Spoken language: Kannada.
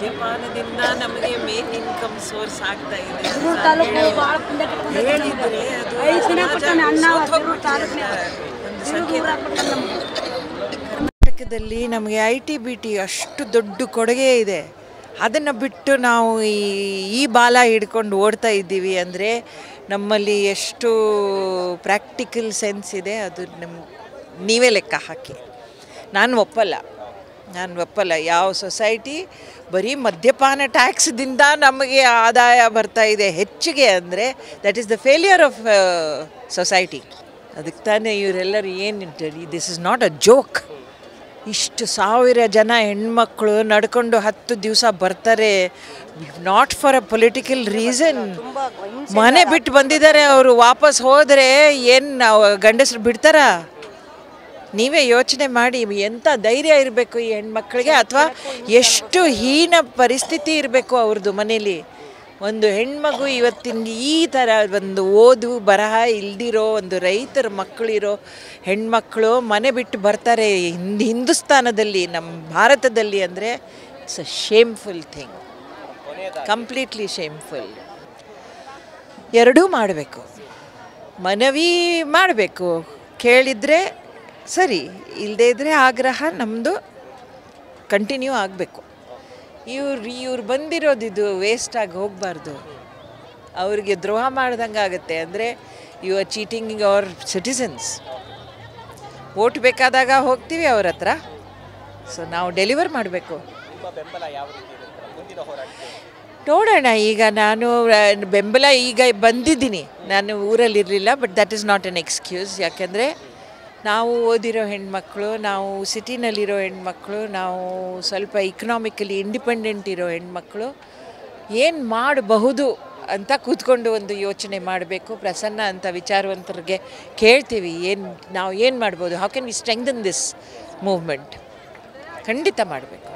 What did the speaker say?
ಮದ್ಯಪಾನದಿಂದ ನಮಗೆ ಮೇನ್ ಇನ್ಕಮ್ ಸೋರ್ಸ್ ಆಗ್ತಾ ಇದೆ ಹೇಳಿದ್ರೆ ಕರ್ನಾಟಕದಲ್ಲಿ ನಮಗೆ IT-BT ಅಷ್ಟು ದೊಡ್ಡ ಕೊಡುಗೆ ಇದೆ. ಅದನ್ನು ಬಿಟ್ಟು ನಾವು ಈ ಬಾಲ ಹಿಡ್ಕೊಂಡು ಓಡ್ತಾ ಇದ್ದೀವಿ ಅಂದರೆ ನಮ್ಮಲ್ಲಿ ಎಷ್ಟು ಪ್ರಾಕ್ಟಿಕಲ್ ಸೆನ್ಸ್ ಇದೆ ಅದು ನೀವೇ ಲೆಕ್ಕ ಹಾಕಿ. ನಾನು ಒಪ್ಪಲ್ಲ ಯಾವ ಸೊಸೈಟಿ ಬರೀ ಮದ್ಯಪಾನ ಟ್ಯಾಕ್ಸ್ದಿಂದ ನಮಗೆ ಆದಾಯ ಬರ್ತಾ ಇದೆ ಹೆಚ್ಚಿಗೆ ಅಂದರೆ that is the failure of society. ಅದಕ್ಕೆ ತಾನೇ ಇವರೆಲ್ಲರೂ ಏನು this is not a joke. ಇಷ್ಟು 1000 ಜನ ಹೆಣ್ಮಕ್ಳು ನಡ್ಕೊಂಡು 10 ದಿವಸ ಬರ್ತಾರೆ, not for a political reason. ಮನೆ ಬಿಟ್ಟು ಬಂದಿದ್ದಾರೆ, ಅವರು ವಾಪಸ್ ಹೋದರೆ ಏನು ಗಂಡಸರು ಬಿಡ್ತಾರಾ? ನೀವೇ ಯೋಚನೆ ಮಾಡಿ, ಎಂಥ ಧೈರ್ಯ ಇರಬೇಕು ಈ ಹೆಣ್ಮಕ್ಳಿಗೆ, ಅಥವಾ ಎಷ್ಟು ಹೀನ ಪರಿಸ್ಥಿತಿ ಇರಬೇಕು ಅವ್ರದ್ದು ಮನೇಲಿ. ಒಂದು ಹೆಣ್ಮಗು ಇವತ್ತಿನ ಈ ಥರ ಒಂದು ಓದು ಬರಹ ಇಲ್ದಿರೋ ಒಂದು ರೈತರ ಮಕ್ಕಳಿರೋ ಹೆಣ್ಮಕ್ಳು ಮನೆ ಬಿಟ್ಟು ಬರ್ತಾರೆ ಹಿಂದೂಸ್ತಾನದಲ್ಲಿ, ನಮ್ಮ ಭಾರತದಲ್ಲಿ ಅಂದರೆ it's a shameful thing, completely shameful. ಎರಡೂ ಮಾಡಬೇಕು, ಮನವಿ ಮಾಡಬೇಕು, ಕೇಳಿದರೆ ಸರಿ, ಇಲ್ಲದೇ ಇದ್ದರೆ ಆಗ್ರಹ ನಮ್ಮದು ಕಂಟಿನ್ಯೂ ಆಗಬೇಕು. ಇವ್ರು ಬಂದಿರೋದಿದು ವೇಸ್ಟಾಗಿ ಹೋಗಬಾರ್ದು, ಅವ್ರಿಗೆ ದ್ರೋಹ ಮಾಡ್ದಂಗೆ ಆಗುತ್ತೆ. ಅಂದರೆ you are cheating our citizens. Vote ಬೇಕಾದಾಗ ಹೋಗ್ತೀವಿ ಅವ್ರ ಹತ್ರ, ಸೊ ನಾವು ಡೆಲಿವರ್ ಮಾಡಬೇಕು. ನೋಡೋಣ, ಈಗ ನಾನು ಬೆಂಬಲ ಈಗ ಬಂದಿದ್ದೀನಿ, ನಾನು ಊರಲ್ಲಿರಲಿಲ್ಲ. But that is not an excuse. ಯಾಕೆಂದರೆ ನಾವು ಓದಿರೋ ಹೆಣ್ಮಕ್ಳು, ನಾವು ಸಿಟಿನಲ್ಲಿರೋ ಹೆಣ್ಮಕ್ಳು, ನಾವು ಸ್ವಲ್ಪ ಇಕನಾಮಿಕಲಿ ಇಂಡಿಪೆಂಡೆಂಟ್ ಇರೋ ಹೆಣ್ಮಕ್ಳು ಏನು ಮಾಡಬಹುದು ಅಂತ ಕೂತ್ಕೊಂಡು ಒಂದು ಯೋಚನೆ ಮಾಡಬೇಕು. ಪ್ರಸನ್ನ ಅಂತ ವಿಚಾರವಂತರಿಗೆ ಕೇಳ್ತೀವಿ, ನಾವು ಏನು ಮಾಡ್ಬೋದು, how can we strengthen this movement. ಖಂಡಿತ ಮಾಡಬೇಕು.